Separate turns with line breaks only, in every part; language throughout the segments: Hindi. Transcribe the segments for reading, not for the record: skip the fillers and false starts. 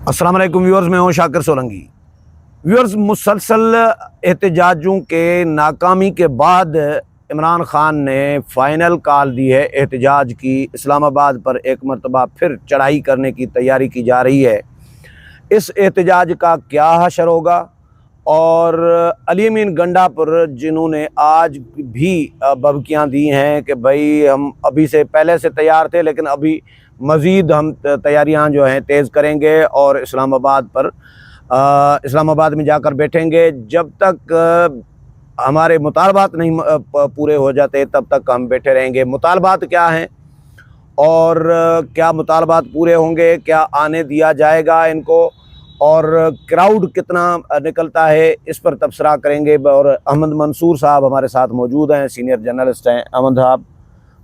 अस्सलाम वालेकुम व्यूअर्स, मैं हूं शाकिर सोलंकी। व्यूअर्स, मुसलसल एहतजाजों के नाकामी के बाद इमरान खान ने फ़ाइनल कॉल दी है एहतजाज की। इस्लामाबाद पर एक मरतबा फिर चढ़ाई करने की तैयारी की जा रही है। इस एहतजाज का क्या हशर होगा और अली अमीन गंडापुर जिन्होंने आज भी भभकियाँ दी हैं कि भाई हम अभी से पहले से तैयार थे, लेकिन अभी मज़ीद हम तैयारियां जो हैं तेज़ करेंगे और इस्लामाबाद में जाकर बैठेंगे। जब तक हमारे मुतालबात नहीं पूरे हो जाते तब तक हम बैठे रहेंगे। मुतालबात क्या हैं और क्या मुतालबात पूरे होंगे, क्या आने दिया जाएगा इनको और क्राउड कितना निकलता है, इस पर तबसरा करेंगे। और अहमद मंसूर साहब हमारे साथ मौजूद हैं, सीनियर जर्नलिस्ट हैं। अहमद साहब,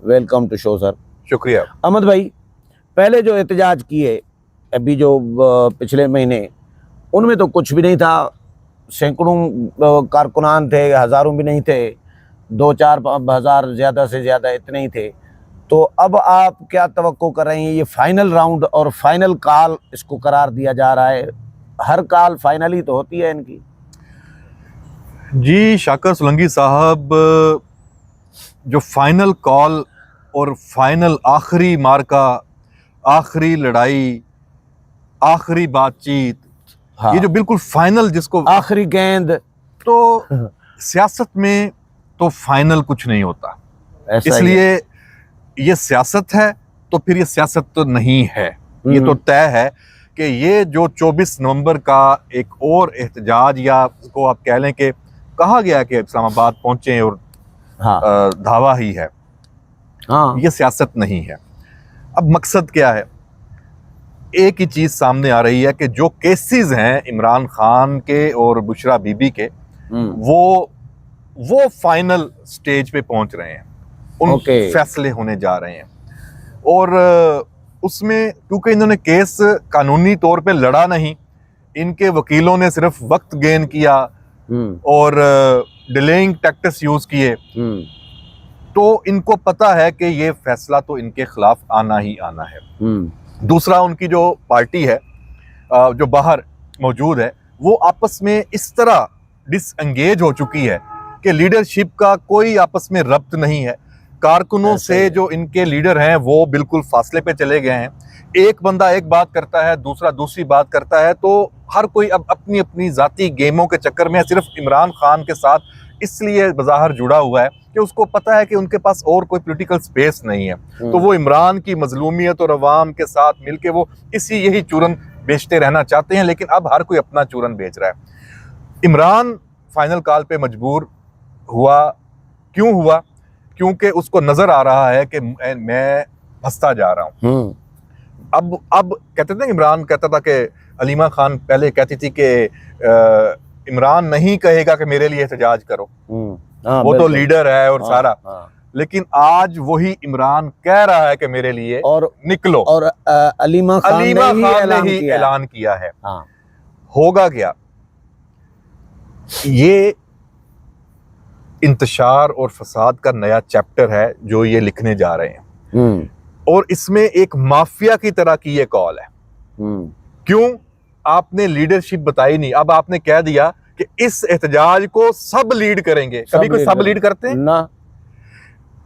वेलकम टू शो सर।
शुक्रिया।
अहमद भाई, पहले जो एहतजाज किए अभी जो पिछले महीने, उनमें तो कुछ भी नहीं था। सैकड़ों कारकुनान थे, हज़ारों भी नहीं थे, 2-4 हज़ार ज़्यादा से ज़्यादा इतने ही थे। तो अब आप क्या तवक्को कर रहे हैं? ये फाइनल राउंड और फाइनल कॉल इसको करार दिया जा रहा है। हर कॉल फाइनल ही तो होती है इनकी।
जी शाकिर सोलंकी साहब, जो फाइनल कॉल और फाइनल आखिरी मार्का, आखिरी लड़ाई, आखिरी बातचीत,
हाँ,
ये जो बिल्कुल फाइनल जिसको
आखिरी गेंद,
तो सियासत में तो फाइनल कुछ नहीं होता।
ऐसा
इसलिए ये सियासत है तो फिर ये सियासत तो नहीं है। ये तो तय है कि ये जो 24 नवंबर का एक और एहतजाज, या उसको आप कह लें कि कहा गया कि इस्लामाबाद पहुंचे और
हाँ,
धावा ही है,
हाँ,
ये सियासत नहीं है। अब मकसद क्या है? एक ही चीज सामने आ रही है कि जो केसेस हैं इमरान खान के और बुशरा बीबी के, वो फाइनल स्टेज पे पहुंच रहे हैं, उन फैसले होने जा रहे हैं। और उसमें क्योंकि इन्होंने केस कानूनी तौर पे लड़ा नहीं, इनके वकीलों ने सिर्फ वक्त गेन किया और डिलेइंग टैक्टिक्स यूज किए, तो इनको पता है कि ये फैसला तो इनके खिलाफ आना ही आना है। दूसरा, उनकी जो पार्टी है जो बाहर मौजूद है, वो आपस में इस तरह डिसएंगेज हो चुकी है कि लीडरशिप का कोई आपस में रब्त नहीं है। कारकुनों से जो इनके लीडर हैं वो बिल्कुल फासले पे चले गए हैं। एक बंदा एक बात करता है, दूसरा दूसरी बात करता है, तो हर कोई अब अपनी अपनी जाती गेमों के चक्कर में सिर्फ इमरान खान के साथ इसलिए बज़ाहिर जुड़ा हुआ है कि उसको पता है कि उनके पास और कोई पॉलिटिकल स्पेस नहीं है। तो वो इमरान की मजलूमियत और अवाम के साथ मिलके वो यही चूरन बेचते रहना चाहते हैं, लेकिन अब हर कोई अपना चूरन बेच रहा है। इमरान फाइनल कॉल पे मजबूर हुआ। क्यों हुआ? क्योंकि उसको नजर आ रहा है कि मैं फंसता जा रहा हूँ। अब कहते थे, इमरान कहता था कि अलीमा खान पहले कहती थी कि इमरान नहीं कहेगा कि मेरे लिए एहतजाज करो, वो तो लीडर है और सारा। लेकिन आज वही इमरान कह रहा है कि मेरे लिए और निकलो, और
अलीमा खान
ने ही ऐलान किया है। होगा क्या? ये इंतशार और फसाद का नया चैप्टर है जो ये लिखने जा रहे हैं, और इसमें एक माफिया की तरह की ये कॉल है। क्यों? आपने लीडरशिप बताई नहीं। अब आपने कह दिया कि इस एहतजाज को सब लीड करेंगे। कभी कोई सब लीड करते हैं
ना?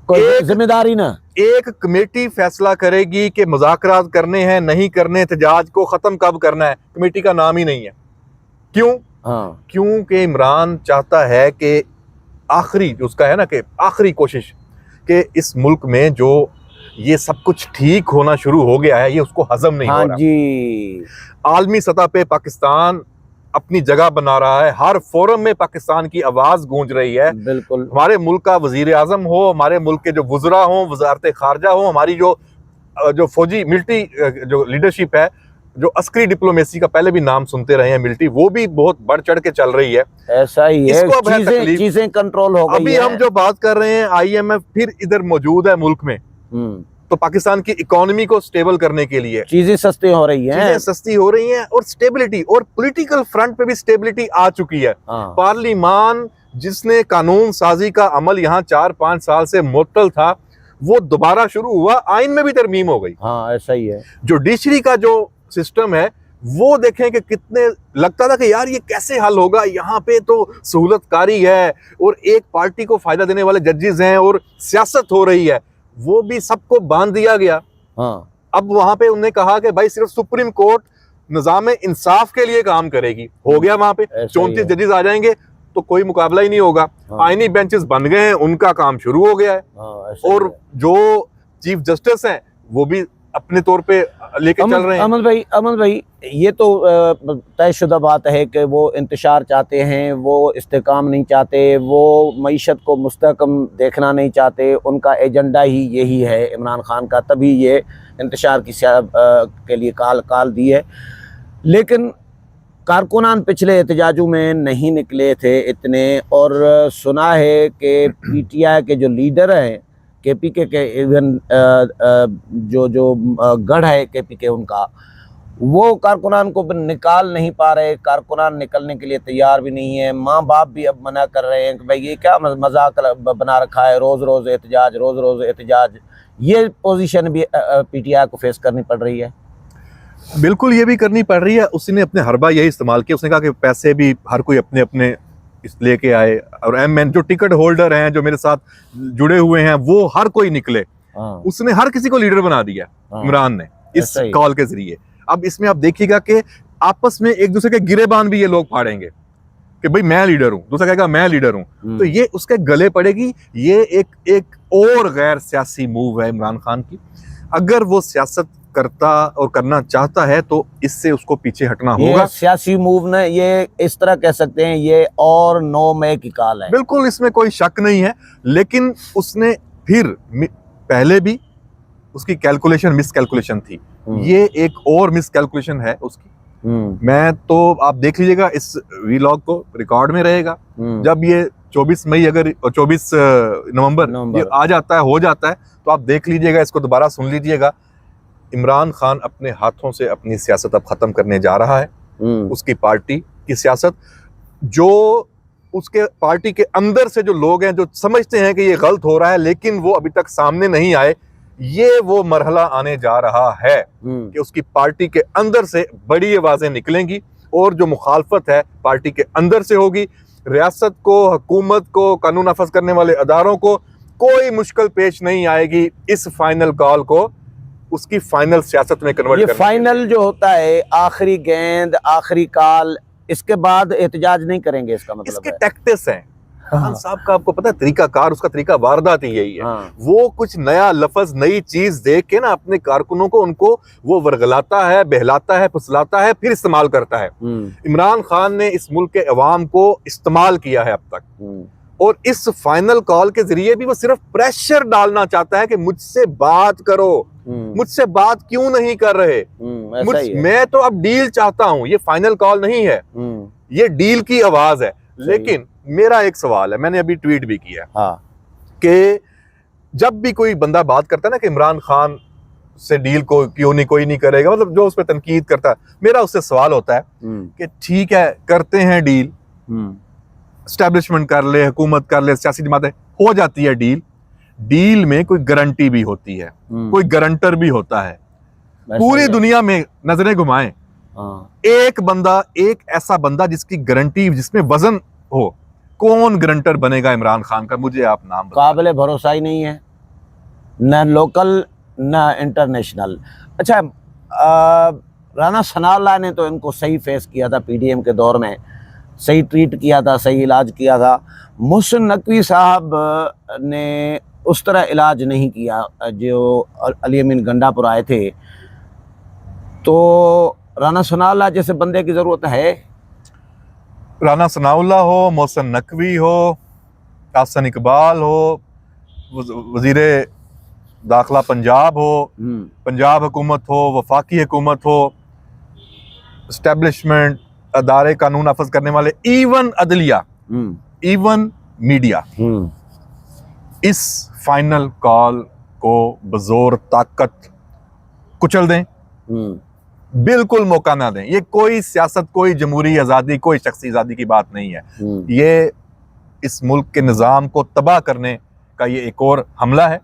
कोई जिम्मेदारी ना।
एक कमेटी फैसला करेगी कि मुज़ाकरात करने हैं, नहीं करने, एहतजाज को खत्म कब करना है, कमेटी का नाम ही नहीं है। क्यों? क्योंकि इमरान चाहता है कि आखिरी उसका है ना कि आखिरी कोशिश कि इस मुल्क में जो ये सब कुछ ठीक होना शुरू हो गया है, ये उसको हजम नहीं हो रहा।
जी,
आलमी सतह पे पाकिस्तान अपनी जगह बना रहा है, हर फोरम में पाकिस्तान की आवाज गूंज रही है।
बिल्कुल।
हमारे मुल्क का वजीर आजम हो, हमारे मुल्क के जो वज़रा हो, वजारत खारजा हो, हमारी जो फौजी मिलिट्री जो लीडरशिप है, जो अस्करी डिप्लोमेसी का पहले भी नाम सुनते रहे हैं, मिलिट्री, वो भी बहुत बढ़ चढ़ के चल रही है।
ऐसा ही है, चीजें कंट्रोल हो गई।
अभी हम जो बात कर रहे हैं, IMF फिर इधर मौजूद है मुल्क में, तो पाकिस्तान की इकोनॉमी को स्टेबल करने के लिए
चीजें सस्ती हो रही हैं,
और स्टेबिलिटी, और पॉलिटिकल फ्रंट पे भी स्टेबिलिटी आ चुकी है। पार्लिमान जिसने कानून साजी का अमल यहाँ 4-5 साल से मुअत्तल था, वो दोबारा शुरू हुआ, आइन में भी तरमीम हो गई।
ऐसा ही है।
जुडिशरी का जो सिस्टम है वो देखें कि कितने लगता था कि यार ये कैसे हल होगा, यहाँ पे तो सहूलतकारी है और एक पार्टी को फायदा देने वाले जजेस हैं और सियासत हो रही है, वो भी सबको बांध दिया गया।
हाँ,
अब वहां पे उन्होंने कहा कि भाई सिर्फ सुप्रीम कोर्ट निजाम इंसाफ के लिए काम करेगी, हो गया वहां पे 34 जजेस आ जाएंगे तो कोई मुकाबला ही नहीं होगा।
हाँ।
आईनी बेंचेस बन गए हैं, उनका काम शुरू हो गया है।
हाँ,
और जो चीफ जस्टिस हैं वो भी अपने तौर पे लेके चल रहे हैं।
अमन भाई ये तो तयशुदा बात है कि वो इंतशार चाहते हैं, वो इस्तेकाम नहीं चाहते, वो मईशत को मुस्तहकम देखना नहीं चाहते, उनका एजेंडा ही यही है इमरान खान का, तभी ये इंतशार के लिए काल दी है। लेकिन कारकुनान पिछले एहतजाजों में नहीं निकले थे इतने, और सुना है कि पीटीआई के जो लीडर हैं केपीके के, इवन जो गढ़ है केपीके उनका, वो कारकुनान को निकाल नहीं पा रहे, कारकुनान निकलने के लिए तैयार भी नहीं है। माँ बाप भी अब मना कर रहे हैं कि भाई ये क्या मजाक बना रखा है, रोज़ रोज़ एहतजाज। ये पोजीशन भी पीटीआई को फेस करनी पड़ रही है।
बिल्कुल ये भी करनी पड़ रही है। उसने अपने हरबा यही इस्तेमाल किया, उसने कहा कि पैसे भी हर कोई अपने अपने लेके आए, और एम जो टिकट होल्डर हैं जो मेरे साथ जुड़े हुए हैं वो हर कोई निकले। उसने हर किसी को लीडर बना दिया इमरान ने इस कॉल के जरिए। अब इसमें आप देखिएगा कि आपस में एक दूसरे के गिरेबान भी ये लोग फाड़ेंगे कि भाई मैं लीडर हूं, दूसरा कहेगा मैं लीडर हूं, तो ये उसके गले पड़ेगी। ये एक और गैर सियासी मूव है इमरान खान की। अगर वो सियासत करता और करना चाहता है तो इससे उसको पीछे हटना होगा।
सियासी मूव ने, ये इस तरह कह सकते हैं, ये और 9 मई की काल है।
बिल्कुल, इसमें कोई शक नहीं है। लेकिन उसने फिर पहले भी उसकी कैलकुलेशन मिस कैलकुलेशन थी, ये एक और मिस कैलकुलेशन है उसकी। मैं तो आप देख लीजिएगा, इस वीलॉग को रिकॉर्ड में रहेगा। जब ये 24 मई अगर 24 नवंबर ये आ जाता है, हो जाता है, तो आप देख लीजिएगा, इसको दोबारा सुन लीजिएगा। इमरान खान अपने हाथों से अपनी सियासत अब खत्म करने जा रहा है। उसकी पार्टी की सियासत, जो उसके पार्टी के अंदर से जो लोग हैं जो समझते हैं कि ये गलत हो रहा है लेकिन वो अभी तक सामने नहीं आए, ये वो मरहला आने जा रहा है कि उसकी पार्टी के अंदर से बड़ी आवाजें निकलेंगी और जो मुखालफत है पार्टी के अंदर से होगी। रियासत को, हुकूमत को, कानून नाफज करने वाले अदारों को कोई मुश्किल पेश नहीं आएगी इस फाइनल कॉल को उसकी फाइनल सियासत में कन्वर्ट करने।
फाइनल जो होता है, आखिरी गेंद, आखिरी कॉल, इसके बाद एहतजाज नहीं करेंगे, इसका मतलब
इसके टैक्टिक्स हैं। खान साहब का आपको पता है तरीकाकार, उसका तरीका वारदात ही यही है। वो कुछ नया लफ्ज, नई चीज देख के ना अपने कारकुनों को, उनको वो वर्गलाता है, बहलाता है, फुसलाता है, फिर इस्तेमाल करता है। इमरान खान ने इस मुल्क के अवाम को इस्तेमाल किया है अब तक, और इस फाइनल कॉल के जरिए भी वो सिर्फ प्रेशर डालना चाहता है कि मुझसे बात करो, मुझसे बात क्यों नहीं कर रहे, मैं तो अब डील चाहता हूं। ये फाइनल कॉल नहीं है, ये डील की आवाज है। लेकिन मेरा एक सवाल है, मैंने अभी ट्वीट भी किया कि जब भी कोई बंदा बात करता है ना कि इमरान खान से डील को क्यों नहीं कोई नहीं करेगा, मतलब जो उस पर तनकीद करता है, मेरा उससे सवाल होता है कि ठीक है करते हैं डील, एस्टैब्लिशमेंट कर ले, हुकूमत कर ले, सियासी जमातें, हो जाती है डील। डील में कोई गारंटी भी होती है, कोई गारंटर भी होता है। पूरी दुनिया में नजरें घुमाएं, एक बंदा, एक ऐसा बंदा जिसकी गारंटी, जिसमें वजन हो, कौन गारंटर बनेगा इमरान खान का? मुझे आप नाम बताएं।
काबिल भरोसा ही नहीं है, न लोकल न इंटरनेशनल। अच्छा, राना सनाउल्लाह ने तो इनको सही फेस किया था, पीडीएम के दौर में सही ट्रीट किया था, सही इलाज किया था। मोहसिन नकवी साहब ने उस तरह इलाज नहीं किया जो अली अमीन गंडापुर आए थे। तो राना सनाउल्लाह जैसे बंदे की ज़रूरत है।
राना सनाउल्लाह हो, मोहसिन नकवी हो, हसन इकबाल हो, वज़ीरे दाखिला पंजाब हो, पंजाब हुकूमत हो, वफाकी हुकूमत हो, एस्टेब्लिशमेंट, अदारे कानून नाफज करने वाले, इवन अदलिया, इवन मीडिया, इस फाइनल कॉल को बजोर ताकत कुचल दें, बिल्कुल मौका ना दें। ये कोई सियासत, कोई जमहूरी आज़ादी, कोई शख्सी आज़ादी की बात नहीं है। ये इस मुल्क के निज़ाम को तबाह करने का ये एक और हमला है।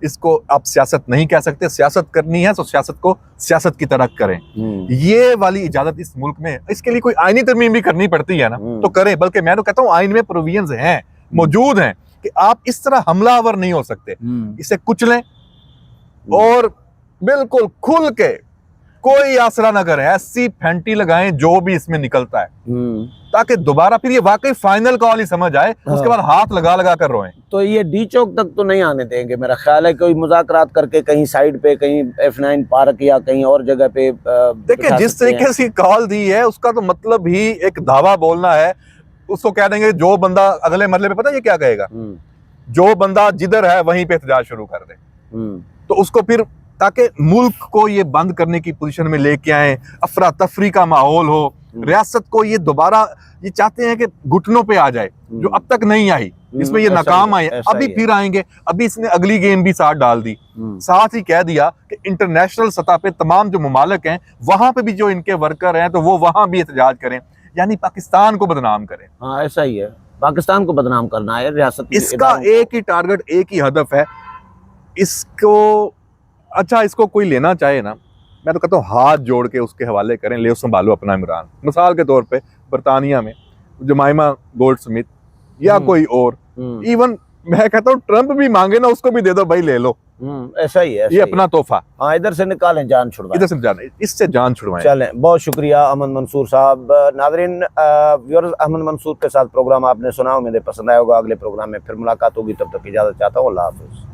इसको आप सियासत नहीं कह सकते। सियासत करनी है तो सियासत को सियासत की तरह करें। ये वाली इजाजत इस मुल्क में, इसके लिए कोई आईनी तरमीम भी करनी पड़ती है ना, तो करें। बल्कि मैं तो कहता हूँ आइन में प्रोविजंस हैं, मौजूद हैं कि आप इस तरह हमलावर नहीं हो सकते। इसे कुचलें और बिल्कुल खुल के कोई आसरा ना करें, ऐसी फैंटी लगाएं जो भी इसमें निकलता है, ताकि दोबारा फिर ये वाकई फाइनल कॉल ही समझ आए। उसके बाद हाथ लगा लगा कर रोएं।
तो ये डी चौक तक तो नहीं आने देंगे, मेरा ख्याल है। कोई मुज़ाकरात करके कहीं साइड पे, कहीं F9 पार्क या कहीं और जगह पे
देखिए, जिस तरीके से कॉल दी है उसका तो मतलब ही एक दावा बोलना है। उसको कह देंगे जो बंदा अगले मरले पे, पता है ये क्या कहेगा, जो बंदा जिधर है वहीं पे एहतजाज शुरू कर दे। तो उसको फिर, ताकि मुल्क को ये बंद करने की पोजीशन में लेके आए, अफरा तफरी का माहौल हो, रियासत को ये दोबारा ये चाहते हैं कि घुटनों पे आ जाए, जो अब तक नहीं आई। इसमें ये नाकाम आए, अभी फिर आएंगे। अभी इसने अगली गेम भी साथ डाल दी, साथ ही कह दिया कि इंटरनेशनल सतह पे तमाम जो ममालिक हैं वहां पे भी जो इनके वर्कर हैं तो वो वहां भी एहतजाज करें, यानी पाकिस्तान को बदनाम करें।
हाँ, ऐसा ही है, पाकिस्तान को बदनाम करना है रियासत।
इसका एक ही टारगेट, एक ही हदफ है। इसको अच्छा, इसको कोई लेना चाहे ना, मैं तो कहता हूँ हाथ जोड़ के उसके हवाले करें, ले संभालो अपना इमरान। मिसाल के तौर पे बरतानिया में जमाइमा गोल्ड स्मिथ या कोई और, इवन मैं कहता हूँ ट्रंप भी मांगे ना, उसको भी दे दो भाई, ले लो।
ऐसा ही है,
ये अपना तोहफा।
हाँ, इधर से निकालें, जान छुड़वाएं,
इधर से जान, इससे जान छुड़वाएं।
चलें, बहुत शुक्रिया अहमद मंसूर साहब। नाज़रीन, व्यूअर्स, अहमद मंसूर के साथ प्रोग्राम आपने सुना, उम्मीद है पसंद आया होगा। अगले प्रोग्राम में फिर मुलाकात होगी, तब तक इजाजत चाहता हूँ। अल्लाह हाफिज़।